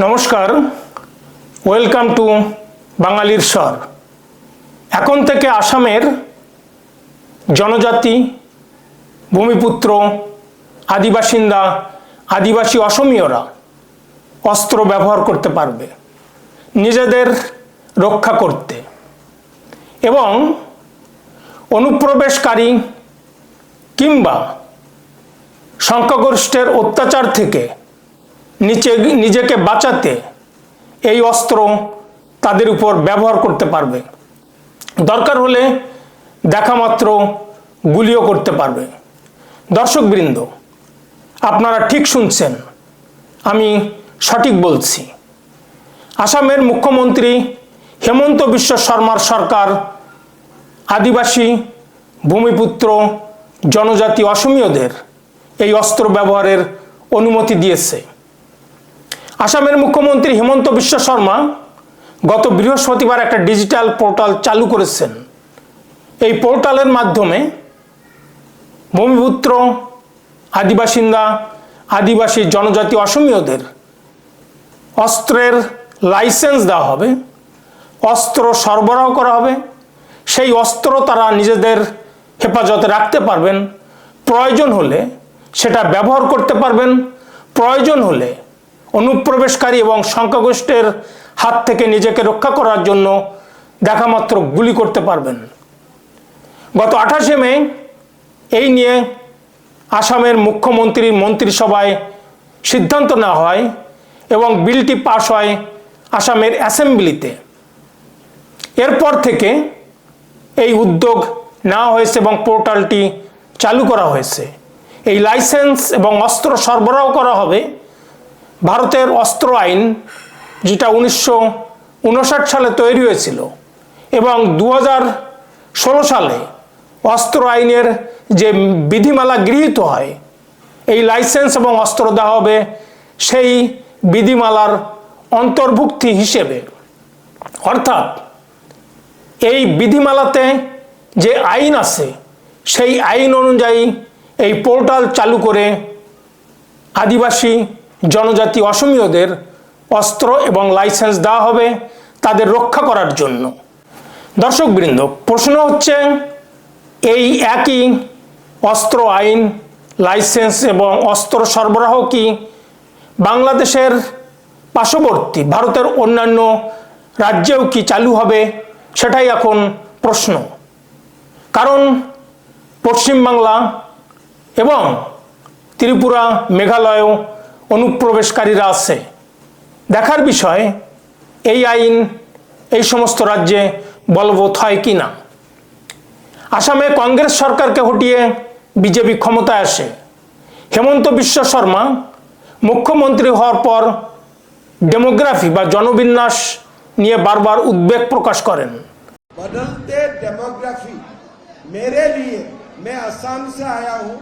নমস্কার, welcome to বাঙালির স্বর। এখন থেকে আসামের জনজাতি, ভূমিপুত্র, আদিবাসিন্দা, আদিবাসী অসমীয়রা অস্ত্র ব্যবহার করতে পারবে নিজেদের রক্ষা করতে, এবং অনুপ্রবেশকারী কিংবা সংখ্যাগরিষ্ঠের অত্যাচার থেকে নিজেকে বাঁচাতে এই অস্ত্র তাদের উপর ব্যবহার করতে পারবে। দরকার হলে দেখামাত্র গুলিও করতে পারবে। দর্শকবৃন্দ, আপনারা ঠিক শুনছেন, আমি সঠিক বলছি। আসামের মুখ্যমন্ত্রী হেমন্ত বিশ্ব শর্মার সরকার আদিবাসী, ভূমিপুত্র, জনজাতি অসমীয়দের এই অস্ত্র ব্যবহারের অনুমতি দিয়েছে। আসামের মুখ্যমন্ত্রী হেমন্ত বিশ্ব শর্মা গত বৃহস্পতিবার একটা ডিজিটাল পোর্টাল চালু করেছেন। এই পোর্টালের মাধ্যমে ভূমিপুত্র, আদিবাসিন্দা, আদিবাসী, জনজাতি অসমীয়দের অস্ত্রের লাইসেন্স দেওয়া হবে, অস্ত্র সরবরাহ করা হবে। সেই অস্ত্র তারা নিজেদের হেফাজতে রাখতে পারবেন, প্রয়োজন হলে সেটা ব্যবহার করতে পারবেন, প্রয়োজন হলে অনুপ্রবেশকারী এবং সংখ্যাগরিষ্ঠের হাত থেকে নিজেকে রক্ষা করার জন্য দেখামাত্র গুলি করতে পারবেন। গত 28শে মে এই নিয়ে আসামের মুখ্যমন্ত্রীর মন্ত্রিসভায় সিদ্ধান্ত নেওয়া হয় এবং বিলটি পাশ হয় আসামের অ্যাসেম্বলিতে। এরপর থেকে এই উদ্যোগ নেওয়া হয়েছে এবং পোর্টালটি চালু করা হয়েছে। এই লাইসেন্স এবং অস্ত্র সরবরাহ করা হবে ভারতের অস্ত্র আইন, যেটা 1959 সালে তৈরি হয়েছিল, এবং 2016 সালে অস্ত্র আইনের যে বিধিমালা গৃহীত হয়, এই লাইসেন্স এবং অস্ত্র দেওয়া হবে সেই বিধিমালার অন্তর্ভুক্তি হিসেবে। অর্থাৎ এই বিধিমালাতে যে আইন আছে সেই আইন অনুযায়ী এই পোর্টাল চালু করে আদিবাসী, জনজাতি অসমীয়দের অস্ত্র এবং লাইসেন্স দেওয়া হবে তাদের রক্ষা করার জন্য। দর্শকবৃন্দ, প্রশ্ন হচ্ছে, এই একই অস্ত্র আইন, লাইসেন্স এবং অস্ত্র সরবরাহ কি বাংলাদেশের পার্শ্ববর্তী ভারতের অন্যান্য রাজ্যেও কি চালু হবে? সেটাই এখন প্রশ্ন। কারণ পশ্চিমবাংলা এবং ত্রিপুরা, মেঘালয়েও অনুপ্রবেশকারীরা আছে। দেখার বিষয় এই আইন এই সমস্ত রাজ্যে বলবৎ হয় কি না। আসামে কংগ্রেস সরকারকে হটিয়ে বিজেপি ক্ষমতায় আসে। হেমন্ত বিশ্ব শর্মা মুখ্যমন্ত্রী হওয়ার পর ডেমোগ্রাফি বা জনবিন্যাস নিয়ে বারবার উদ্বেগ প্রকাশ করেন। बदलते डेमोग्राफी मेरे लिए, मैं असम से आया हूं,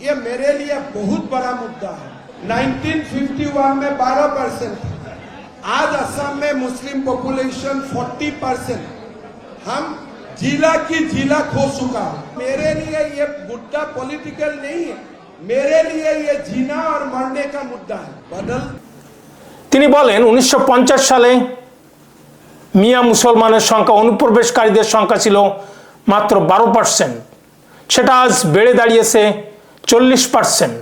ये मेरे लिए बहुत बड़ा मुद्दा है। 1951 में 12%, आज असम में मुस्लिम पॉपुलेशन 40%। हम जिला की जिला खो चुका हूं। मेरे लिए ये मुद्दा पॉलिटिकल नहीं है, मेरे लिए ये जीना और मरने का मुद्दा है। তিনি বলেন 1950 সালে মিয়া মুসলমানের সংখ্যা, অনুপ্রবেশকারীদের সংখ্যা ছিল মাত্র 12%, সেটা আজ বেড়ে দাঁড়িয়েছে 40%।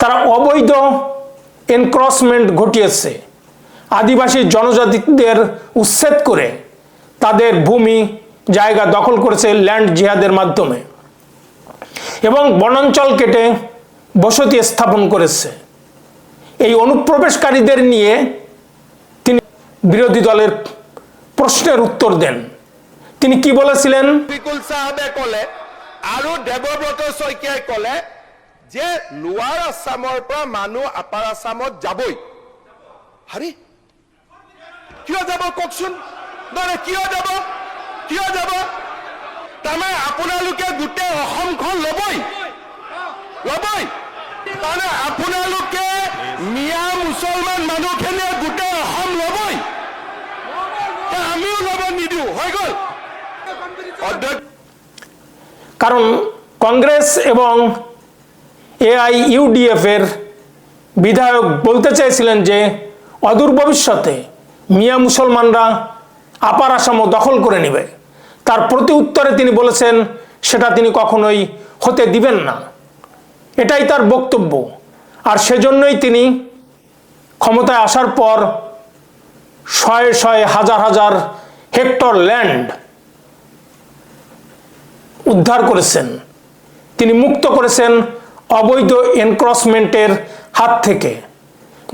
তারা অবৈধ এনক্রসমেন্ট ঘটিয়েছে, আদিবাসী জনজাতিদের উচ্ছেদ করে তাদের ভূমি জায়গা দখল করেছে ল্যান্ড জিহাদের মাধ্যমে, এবং বনাঞ্চল কেটে বসতি স্থাপন করেছে। এই অনুপ্রবেশকারীদের নিয়ে তিনি বিরোধী দলের প্রশ্নের উত্তর দেন। তিনি কি বলেছিলেন? বিকুল সাহেবে কলে আৰু দেৱব্ৰত শইকীয়াই কলে যে লোৱাৰ আসামৰ পৰা মানুহ আপাৰ আসামত যাবই। হাৰি কিয় যাব কওকচোন? মানে কিয় যাব? কিয় যাব? তাৰমানে আপোনালোকে গোটেই অসমখন ল'বই, ল'বই। তাৰমানে আপোনালোকে মিয়া মুছলমান মানুহখিনিয়ে গোটেই অসম ল'বই, আমিও ল'ব নিদিওঁ, হৈ গ'ল। কারণ কংগ্রেস এবং এআইইউডিএফ এর বিধায়ক বলতে চাইছিলেন যে অদূর ভবিষ্যতে মিয়া মুসলমানরা আপার আসামও দখল করে নেবে, তার প্রতি উত্তরে তিনি বলেছেন সেটা তিনি কখনোই হতে দিবেন না। এটাই তার বক্তব্য। আর সেজন্যই তিনি ক্ষমতায় আসার পর শয়ে শয়ে হাজার হাজার হেক্টর ল্যান্ড উদ্ধার করেছেন, তিনি মুক্ত করেছেন অবৈধ এনক্রচমেন্টের হাত থেকে।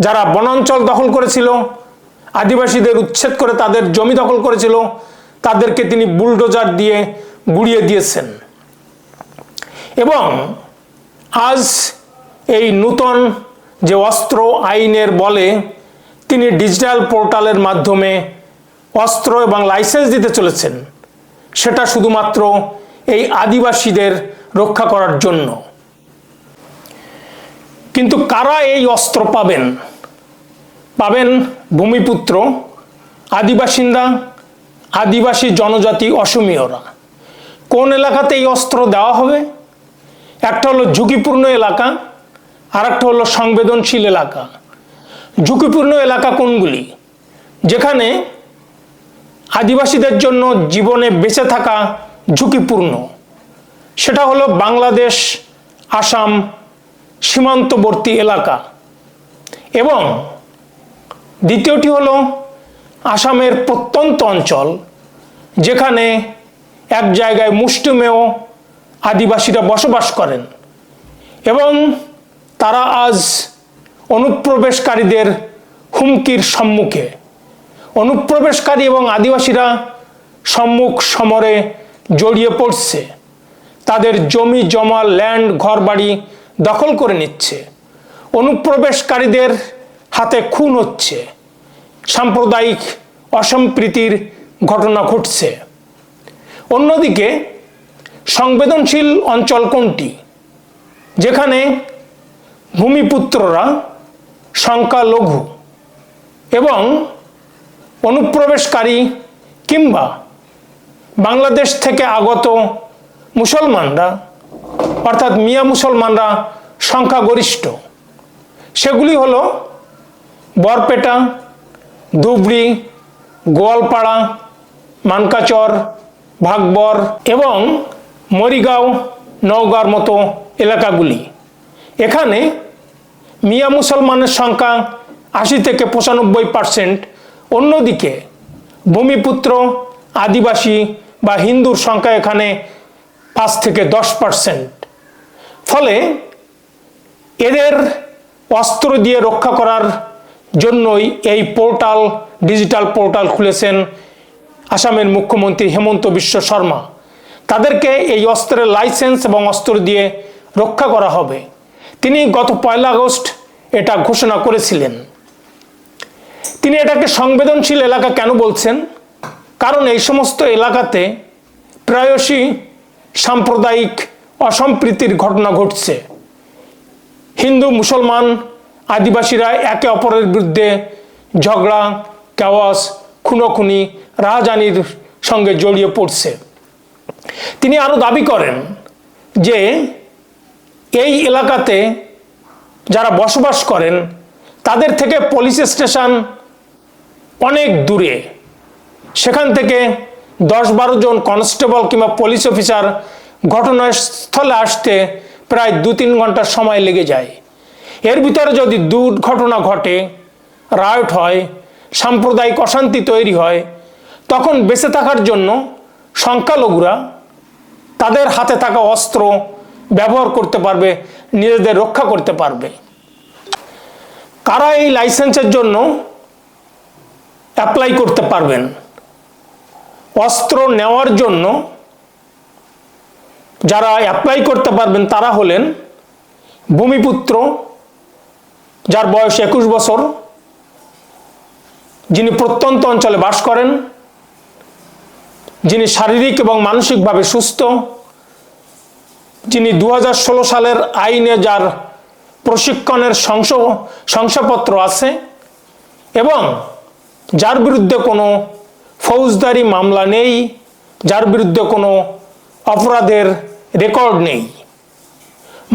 যারা বনাঞ্চল দখল করেছিল, আদিবাসীদের উচ্ছেদ করে তাদের জমি দখল করেছিল, তাদেরকে তিনি বুলডোজার দিয়ে গুড়িয়ে দিয়েছেন। এবং আজ এই নূতন যে অস্ত্র আইনের বলে তিনি ডিজিটাল পোর্টালের মাধ্যমে অস্ত্র এবং লাইসেন্স দিতে চলেছেন, সেটা শুধুমাত্র এই আদিবাসীদের রক্ষা করার জন্য। কিন্তু কারা এই অস্ত্র পাবেন? পাবেন ভূমিপুত্র, আদিবাসিন্দা, আদিবাসী জনজাতি, অসমীয়রা। কোন এলাকাতে এই অস্ত্র দেওয়া হবে? একটা হলো ঝুঁকিপূর্ণ এলাকা, আর একটা হলো সংবেদনশীল এলাকা। ঝুঁকিপূর্ণ এলাকা কোনগুলি? যেখানে আদিবাসীদের জন্য জীবনে বেঁচে থাকা ঝুঁকিপূর্ণ, সেটা হলো বাংলাদেশ আসাম সীমান্তবর্তী এলাকা। এবং দ্বিতীয়টি হলো আসামের প্রত্যন্ত অঞ্চল, যেখানে এক জায়গায় মুষ্টিমেয় আদিবাসীরা বসবাস করেন এবং তারা আজ অনুপ্রবেশকারীদের হুমকির সম্মুখে। অনুপ্রবেশকারী এবং আদিবাসীরা সম্মুখ সমরে জড়িয়ে পড়ছে, তাদের জমি জমা, ল্যান্ড, ঘরবাড়ি দখল করে নিচ্ছে। অনুপ্রবেশকারীদের হাতে খুন হচ্ছে, সাম্প্রদায়িক অসম্প্রীতির ঘটনা ঘটছে। অন্যদিকে সংবেদনশীল অঞ্চল কোনটি? যেখানে ভূমিপুত্ররা সংখ্যালঘু এবং অনুপ্রবেশকারী কিংবা বাংলাদেশ থেকে আগত মুসলমানরা, অর্থাৎ মিয়া মুসলমানরা সংখ্যাগরিষ্ঠ। সেগুলি হলো বরপেটা, ধুবড়ি, গোয়ালপাড়া, মানকাচর, ভাগবর এবং মরিগাঁও, নওগাঁর মতো এলাকাগুলি। এখানে মিয়া মুসলমানের সংখ্যা 80 থেকে 95%। অন্যদিকে ভূমিপুত্র, আদিবাসী বা হিন্দুর সংখ্যা এখানে 5 থেকে 10%। ফলে এদের অস্ত্র দিয়ে রক্ষা করার জন্যই এই পোর্টাল, ডিজিটাল পোর্টাল খুলেছেন আসামের মুখ্যমন্ত্রী হেমন্ত বিশ্ব শর্মা। তাদেরকে এই অস্ত্রের লাইসেন্স এবং অস্ত্র দিয়ে রক্ষা করা হবে। তিনি গত 1 আগস্ট এটা ঘোষণা করেছিলেন। তিনি এটাকে সংবেদনশীল এলাকা কেন বলছেন? কারণ এই সমস্ত এলাকাতে প্রায়শই সাম্প্রদায়িক অসম্প্রীতির ঘটনা ঘটছে। হিন্দু, মুসলমান, আদিবাসীরা একে অপরের বিরুদ্ধে ঝগড়া, কেওয়াস, খুনোখুনি, রাহাজানির সঙ্গে জড়িয়ে পড়ছে। তিনি আরও দাবি করেন যে এই এলাকাতে যারা বসবাস করেন তাদের থেকে পুলিশ স্টেশন অনেক দূরে। সেখান থেকে 10-12 জন কনস্টেবল কিংবা পুলিশ অফিসার ঘটনাস্থলে আসতে প্রায় 2-3 ঘন্টার সময় লেগে যায়। এর ভিতরে যদি দুর্ঘটনা ঘটে, রায়ট হয়, সাম্প্রদায়িক অশান্তি তৈরি হয়, তখন বেঁচে থাকার জন্য সংখ্যালঘুরা তাদের হাতে থাকা অস্ত্র ব্যবহার করতে পারবে, নিজেদের রক্ষা করতে পারবে। কারা এই লাইসেন্সের জন্য অ্যাপ্লাই করতে পারবেন? অস্ত্র নেওয়ার জন্য যারা অ্যাপ্লাই করতে পারবেন তারা হলেন ভূমিপুত্র, যার বয়স 21 বছর, যিনি প্রত্যন্ত অঞ্চলে বাস করেন, যিনি শারীরিক এবং মানসিকভাবে সুস্থ, যিনি 2016 সালের আইনে যার প্রশিক্ষণের শংসাপত্র আছে এবং যার বিরুদ্ধে কোনো ফৌজদারি মামলা নেই, যার বিরুদ্ধে কোনো অপরাধের রেকর্ড নেই।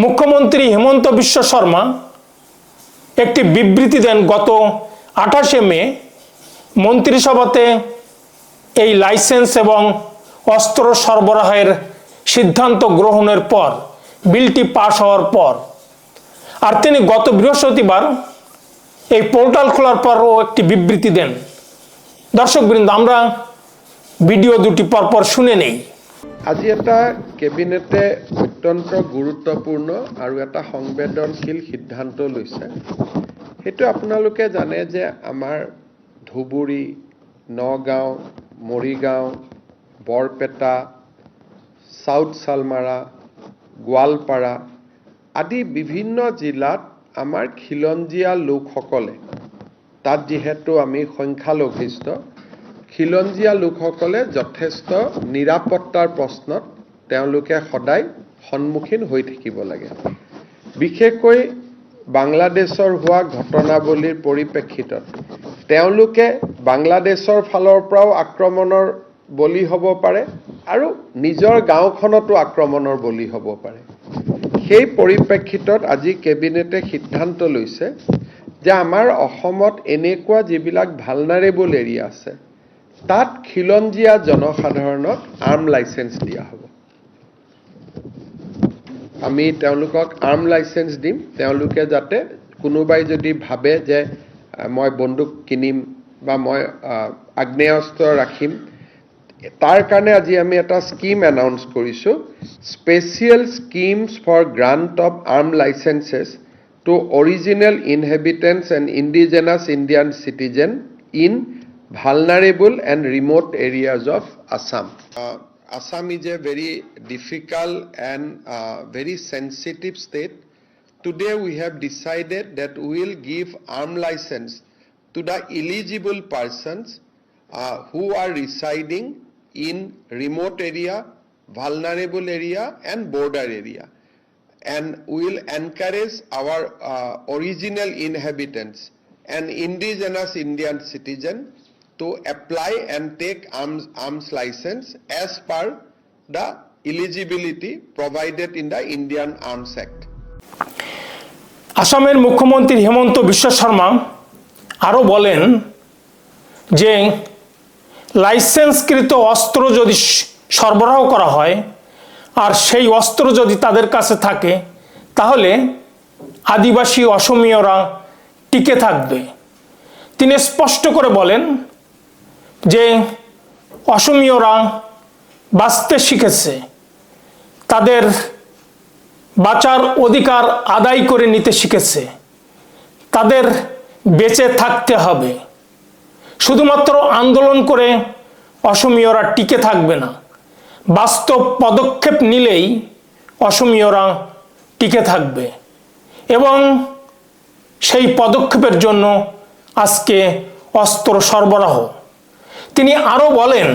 মুখ্যমন্ত্রী হেমন্ত বিশ্ব শর্মা একটি বিবৃতি দেন গত 28শে মে মন্ত্রিসভাতে এই লাইসেন্স এবং অস্ত্র সরবরাহের সিদ্ধান্ত গ্রহণের পর, বিলটি পাশ হওয়ার পর, আর তিনি গত বৃহস্পতিবার এই পোর্টাল খোলার পরও একটি বিবৃতি দেন। দর্শকবৃন্দ, আমরা ভিডিও দুটি পরপর শুনে নেই। আজি এটা কেবিনেটে অত্যন্ত গুৰুত্বপূৰ্ণ আৰু এটা সংবেদনশীল সিদ্ধান্ত লৈছে। সেইটো আপোনালোকে জানে যে আমাৰ ধুবুৰী, নগাঁও, মৰিগাঁও, বৰপেটা, চাউথ চালমাৰা, গোৱালপাৰা আদি বিভিন্ন জিলাত আমাৰ খিলঞ্জীয়া লোকসকলে, তাত যিহেতু আমি সংখ্যালঘিষ্ঠ, খিলঞ্জীয়া লোকসকলে যথেষ্ট নিৰাপত্তাৰ প্ৰশ্নত তেওঁলোকে সদায় সন্মুখীন হৈ থাকিব লাগে। বিশেষকৈ বাংলাদেশৰ হোৱা ঘটনাৱলীৰ পৰিপ্ৰেক্ষিতত তেওঁলোকে বাংলাদেশৰ ফালৰ পৰাও আক্ৰমণৰ বলি হ'ব পাৰে আৰু নিজৰ গাঁওখনতো আক্ৰমণৰ বলি হ'ব পাৰে। সেই পৰিপ্ৰেক্ষিতত আজি কেবিনেটে সিদ্ধান্ত লৈছে যে আমাৰ অসমত এনেকুৱা যিবিলাক ভালনাৰেবল এৰিয়া আছে তাত খিলঞ্জীয়া জনসাধাৰণক আৰ্ম লাইসেন্স দিয়া হ'ব। আমি তেওঁলোকক আৰ্ম লাইসেন্স দিম, তেওঁলোকে যাতে কোনোবাই যদি ভাবে যে মই বন্দুক কিনিম বা মই আগ্নেয়াস্ত্ৰ ৰাখিম, তাৰ কাৰণে আজি আমি এটা স্কিম এনাউন্স কৰিছোঁ, special schemes for grant of arm licences to original inhabitants and indigenous Indian citizen in vulnerable and remote areas of Assam. Assam is a very difficult and very sensitive state. Today we have decided that we will give arm license to the eligible persons who are residing in remote area, vulnerable area and border area. And we will encourage our original inhabitants and indigenous Indian citizen to apply and take arms license as per the eligibility provided in the Indian Arms Act. আসামের মুখ্যমন্ত্রী হেমন্ত বিশ্ব শর্মা আরও বলেন যে লাইসেন্সকৃত অস্ত্র যদি সরবরাহ করা হয় আর সেই অস্ত্র যদি তাদের কাছে থাকে তাহলে আদিবাসী অসমীয়রা টিকে থাকবে। তিনি স্পষ্ট করে বলেন যে অসমীয়রা বাঁচতে শিখেছে, তাদের বাঁচার অধিকার আদায় করে নিতে শিখেছে, তাদের বেঁচে থাকতে হবে। শুধুমাত্র আন্দোলন করে অসমীয়রা টিকে থাকবে না, বাস্তব পদক্ষেপ নিলেই অসমীয়রা টিকে থাকবে এবং সেই পদক্ষেপের জন্য আজকে অস্ত্র সরবরাহ। তিনি আরও বলেন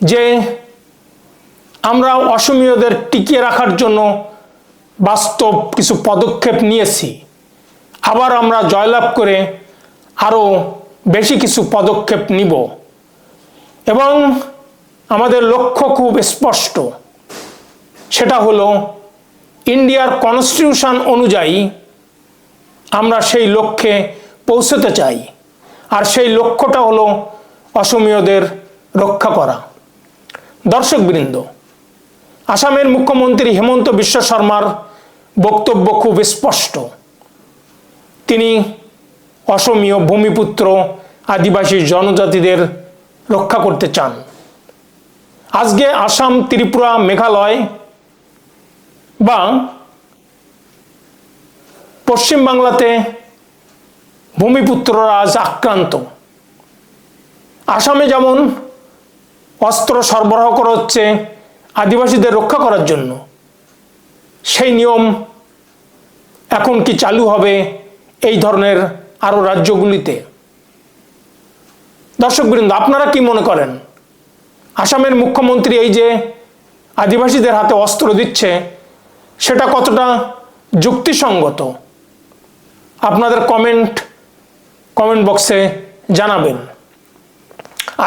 যে আমরা অসমীয়দের টিকিয়ে রাখার জন্য বাস্তব কিছু পদক্ষেপ নিয়েছি, আবার আমরা জয়লাভ করে আরও বেশি কিছু পদক্ষেপ নিব এবং আমাদের লক্ষ্য খুব স্পষ্ট, সেটা হলো ইন্ডিয়ার কনস্টিটিউশন অনুযায়ী আমরা সেই লক্ষ্যে পৌঁছতে চাই, আর সেই লক্ষ্যটা হলো অসমীয়দের রক্ষা করা। দর্শকবৃন্দ, আসামের মুখ্যমন্ত্রী হেমন্ত বিশ্ব শর্মার বক্তব্য খুব স্পষ্ট। তিনি অসমীয় ভূমিপুত্র আদিবাসী জনজাতিদের রক্ষা করতে চান। আজকে আসাম, ত্রিপুরা, মেঘালয় বা পশ্চিমবাংলাতে ভূমিপুত্ররা আজ আক্রান্ত। আসামে যেমন অস্ত্র সরবরাহ করা হচ্ছে আদিবাসীদের রক্ষা করার জন্য, সেই নিয়ম এখন কি চালু হবে এই ধরনের আরও রাজ্যগুলিতে? দর্শকবৃন্দ, আপনারা কি মনে করেন আসামের মুখ্যমন্ত্রী এই যে আদিবাসীদের হাতে অস্ত্র দিচ্ছে সেটা কতটা যুক্তিসঙ্গত? আপনাদের কমেন্ট বক্সে জানাবেন।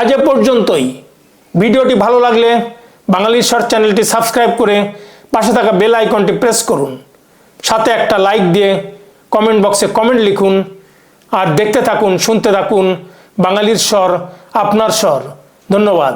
আজ এ পর্যন্তই। ভিডিওটি ভালো লাগলে বাঙালির শর্ট চ্যানেলটি সাবস্ক্রাইব করে পাশে থাকা বেল আইকনটি প্রেস করুন, সাথে একটা লাইক দিয়ে কমেন্ট বক্সে কমেন্ট লিখুন। আর দেখতে থাকুন, শুনতে থাকুন বাঙালির স্বর, আপনার স্বর। ধন্যবাদ।